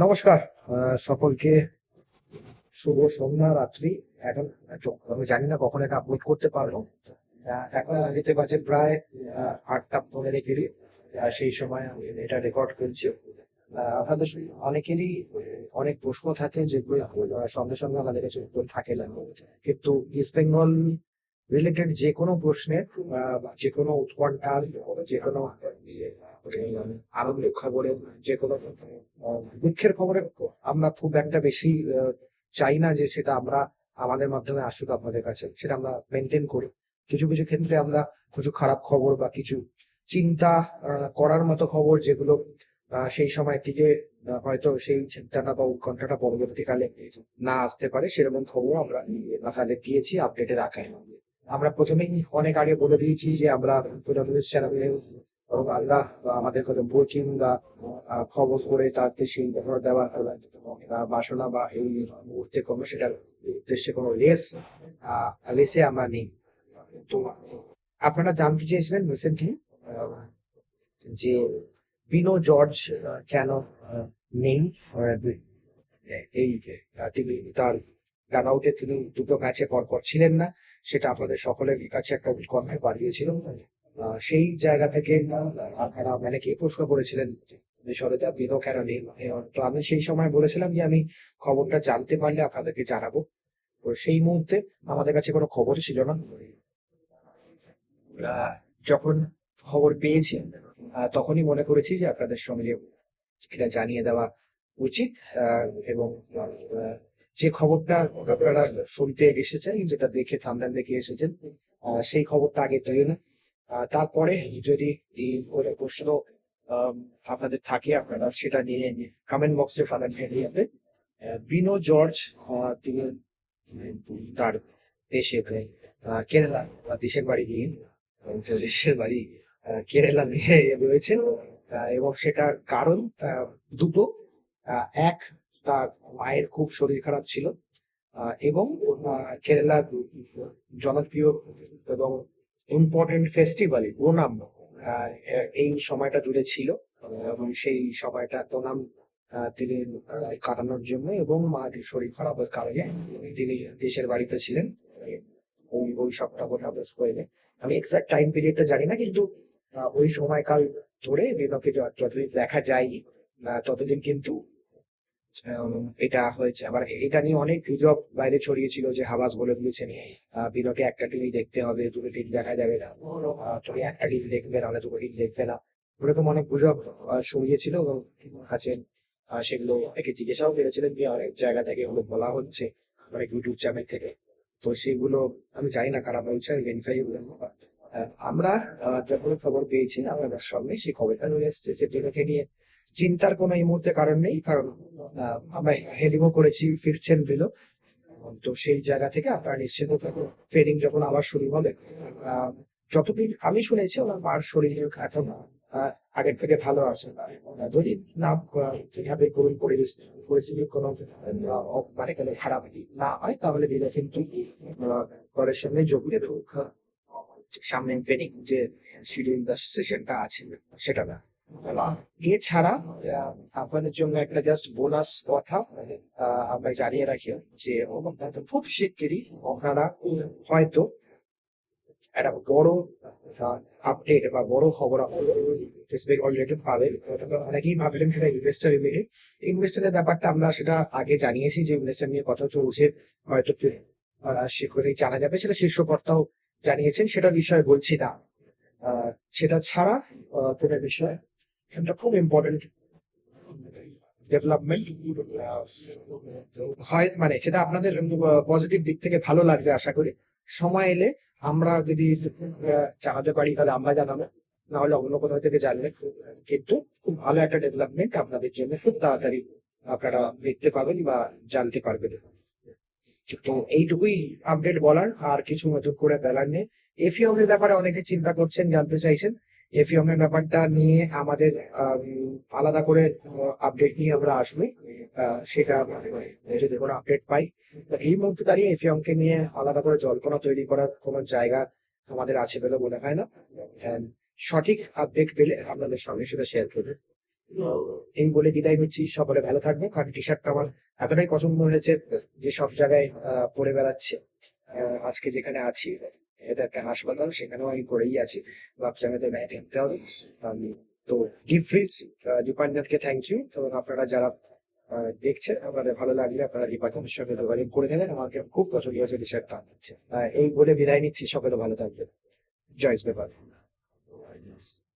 নমস্কার। সকলকে শুভ সন্ধ্যা রাত্রি। এখন আমি জানি না কখন এটা আপলোড করতে পারবো। এখন দিতে বাজে প্রায় 8টা 15 সেই সময় আমি এটা রেকর্ড করছি। আপনাদের অনেকেরই অনেক প্রশ্ন থাকে যেগুলো সঙ্গে সঙ্গে আমাদের কাছে উত্তর থাকে না, কিন্তু ইস্ট বেঙ্গল রিলেটেড যে কোনো প্রশ্নে যে কোনো উৎকণ্ঠার, যে কোনো আনন্দের খবরে, যে কোনো দুঃখের খবরে আমরা খুব একটা বেশি চাই না যে সেটা আমরা আমাদের মাধ্যমে আসুক আপনাদের কাছে, সেটা আমরা মেনটেন করি। কিছু কিছু ক্ষেত্রে আমরা কিছু খারাপ খবর বা কিছু চিন্তা করার মতো খবর যেগুলো সেই সময় থেকে হয়তো সেই চিন্তাটা বা উৎকণ্ঠাটা পরবর্তীকালে না আসতে পারে, সেরকম খবর আমরা আপনাদের দিয়েছি আপডেটে রাখাই। আমরা প্রথমেই অনেক আগে বলে দিয়েছি যে আমরা চ্যানেলে আল্লাহ বা আমাদের কোনো বইকিং বা খবর করে তাতে সেই খবর দেওয়ার বাসনা বা এই মুহূর্তে কোনো সেটার উদ্দেশ্যে কোনো লেসে আমরা নেই। তো আপনারা জানতে চেয়েছিলেন রিসেন্টলি যে বিনো জর্জ কেন নেই। এই তিনি তার রান আউটে তিনি দুটো ম্যাচে পরপর ছিলেন না, সেটা আপনাদের সকলের কাছে একটা উৎকণ্ঠা বাড়িয়েছিল। সেই জায়গা থেকে আপনারা অনেকে প্রশ্ন করেছিলেন যে সরেদা বিনো কেন নেই। তো আমি সেই সময় বলেছিলাম যে আমি খবরটা জানতে পারলে আপনাদেরকে জানাবো। তো সেই মুহূর্তে আমাদের কাছে কোনো খবর ছিল না। যখন খবর পেয়েছি তখনই মনে করেছি যে আপনাদের সঙ্গে এটা জানিয়ে দেওয়া উচিত। এবং যে খবরটা আপনারা শুনতে এসেছেন, যেটা দেখে থামনেল দেখে এসেছেন, সেই খবরটা আগে তৈরি না। তারপরে যদি এই কোনো প্রশ্ন আপনাদের থাকে আপনারা সেটা নিয়ে কমেন্ট বক্সে ফাদার বিনো জর্জ তিনি তার দেশে কেরালা বা দেশের বাড়ি নিয়ে দেশের বাড়ি কেরালা নিয়ে রয়েছেন। এবং সেটা কারণ দুটো। এক, তার মায়ের খুব শরীর খারাপ ছিল, এবং কেরালার জনপ্রিয় এবং ইম্পর্টেন্ট ফেস্টিভ্যাল ওনাম এই সময়টা জুড়ে ছিল, এবং সেই সময়টা ওনাম তিনি কাটানোর জন্য এবং মার শরীর খারাপের কারণে তিনি দেশের বাড়িতে ছিলেন ওই ওই সপ্তাহটা বেশ করে। আমি এক্সাক্ট টাইম পিরিয়ডটা জানি না, কিন্তু ওই সময়কাল ধরে বিনোকে যতদিন দেখা যায় ততদিন কিন্তু এটা হয়েছে। আবার এটা নিয়ে অনেক গুজব বাইরে ছড়িয়েছিল যে হাবাস বলে দিয়েছেন বিনোকে একটা টিভি দেখতে হবে, দুটো টিভি দেখা যাবে না, তুমি একটা টিভি দেখবে নাহলে দুটো টিভি দেখবে না, ওরকম অনেক গুজব ছড়িয়েছিল। এবং কাছে সেগুলো একে জিজ্ঞাসাও করেছিলেন যে অনেক জায়গা থেকে এগুলো বলা হচ্ছে, অনেক ইউটিউব চ্যানেল থেকে। তো সেগুলো আমি জানি না কারা বলছে, আমি ভেরিফাই আমরা যখন খবর পেয়েছি আমাদের সঙ্গে সেই খবরটা নিয়ে এসছে যে বিনোকে নিয়ে চিন্তার কোনো এই মুহূর্তে কারণ নেই, কারণ আমরা হেডিংও করেছি ফিরছেন বিলো। তো সেই জায়গা থেকে আপনারা নিশ্চিন্ত থাকুন, ট্রেনিং যখন আবার শুরু হবে যতদিন আমি শুনেছি ওনার মার শরীর এখন আগের থেকে ভালো আছে। যদি না এভাবে করুন পরিস্থিতি কোনো মানে কোনো খারাপ না হয় তাহলে বিলো কিন্তু ঘরের সঙ্গে যোগ দেবে সামনে ট্রেনিং যে শিডিউল সেশনটা আছে সেটা না। এছাড়া আপনাদের জন্য একটা জাস্ট বোনাস কথা আমরা জানিয়ে রাখি যে খুব শিগগিরই আপনারা হয়তো একটা বড় আপডেট বা বড় খবর অলরেডি পাবেন। অনেকেই ভাবলেন সেটা ইনভেস্টারের ব্যাপারটা আমরা সেটা আগে জানিয়েছি যে ইনভেস্টার নিয়ে কথা চলছে, হয়তো শীঘ্রই জানা যাবে, সেটা শীর্ষকর্তাও জানিয়েছেন, সেটা বিষয়ে বলছি না। সেটা ছাড়া কোনো বিষয় একটা খুব ইম্পর্টেন্ট ডেভেলপমেন্ট হয়, মানে সেটা আপনাদের পজিটিভ দিক থেকে ভালো লাগবে আশা করি। সময় এলে আমরা যদি জানাতে পারি তাহলে আমরা জানাবো, না হলে অন্য কোথাও থেকে জানলে। কিন্তু খুব ভালো একটা ডেভেলপমেন্ট আপনাদের জন্য খুব তাড়াতাড়ি আপনারা দেখতে পাবেন বা জানতে পারবেন। তো এইটুকুই আপডেট বলার, আর কিছু নতুন করে বলার নেই। এফিওম এর ব্যাপারে অনেকে চিন্তা করছেন, জানতে চাইছেন। এফিওম এর ব্যাপারটা নিয়ে আমাদের আলাদা করে আপডেট নিয়ে আমরা আসবো। সেটা যদি কোনো আপডেট পাই, তো এই মুহূর্তে দাঁড়িয়ে এফিওম কে নিয়ে আলাদা করে জল্পনা তৈরি করার কোনো জায়গা আমাদের আছে বলে মনে হয় না। সঠিক আপডেট পেলে আপনাদের সঙ্গে সেটা শেয়ার করবে। এই বলে বিদায় নিচ্ছি, সকলে ভালো থাকবে। কারণ টি শার্টটা আমার এতটাই পছন্দ হয়েছে যে সব জায়গায় পরে বেড়াচ্ছে। আজকে যেখানে আছি, এটা একটা হাসপাতাল, সেখানেও আমি পরেই আছি, ভাবছি আমাদের ম্যাট কিনতে হবে। তো ডিপ ফ্রিজ ডিপার্টমেন্টকে থ্যাংক ইউ। এবং আপনারা যারা দেখছেন, আপনাদের ভালো লাগলে আপনারা ডিপার্টমেন্টের সঙ্গে যোগাযোগ করে নেবেন। আমাকে খুব পছন্দ হয়েছে টি শার্টটা। এই বলে বিদায় নিচ্ছি, সকলে ভালো থাকবেন। জয়েস পেপার।